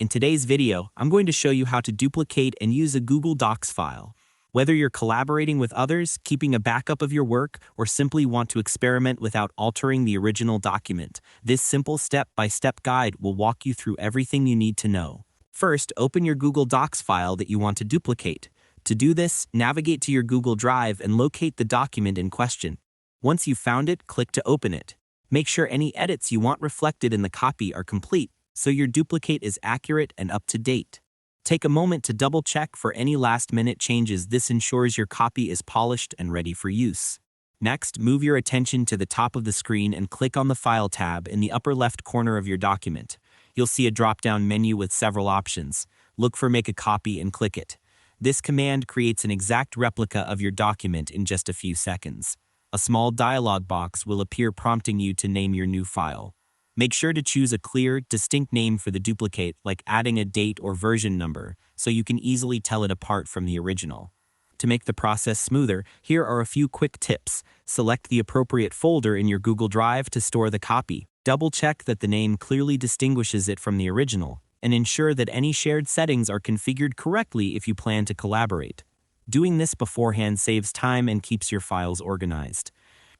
In today's video, I'm going to show you how to duplicate and use a Google Docs file. Whether you're collaborating with others, keeping a backup of your work, or simply want to experiment without altering the original document, this simple step-by-step guide will walk you through everything you need to know. First, open your Google Docs file that you want to duplicate. To do this, navigate to your Google Drive and locate the document in question. Once you've found it, click to open it. Make sure any edits you want reflected in the copy are complete, so your duplicate is accurate and up to date. Take a moment to double-check for any last-minute changes. This ensures your copy is polished and ready for use. Next, move your attention to the top of the screen and click on the File tab in the upper left corner of your document. You'll see a drop-down menu with several options. Look for Make a Copy and click it. This command creates an exact replica of your document in just a few seconds. A small dialog box will appear prompting you to name your new file. Make sure to choose a clear, distinct name for the duplicate, like adding a date or version number, so you can easily tell it apart from the original. To make the process smoother, here are a few quick tips. Select the appropriate folder in your Google Drive to store the copy. Double-check that the name clearly distinguishes it from the original, and ensure that any shared settings are configured correctly if you plan to collaborate. Doing this beforehand saves time and keeps your files organized.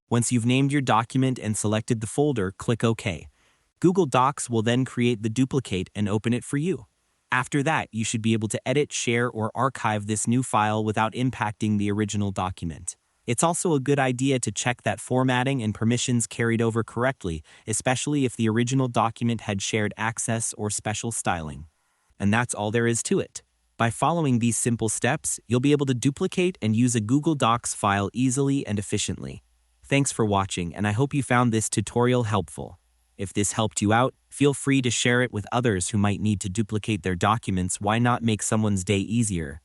Once you've named your document and selected the folder, click OK. Google Docs will then create the duplicate and open it for you. After that, you should be able to edit, share, or archive this new file without impacting the original document. It's also a good idea to check that formatting and permissions carried over correctly, especially if the original document had shared access or special styling. And that's all there is to it. By following these simple steps, you'll be able to duplicate and use a Google Docs file easily and efficiently. Thanks for watching, and I hope you found this tutorial helpful. If this helped you out, feel free to share it with others who might need to duplicate their documents. Why not make someone's day easier?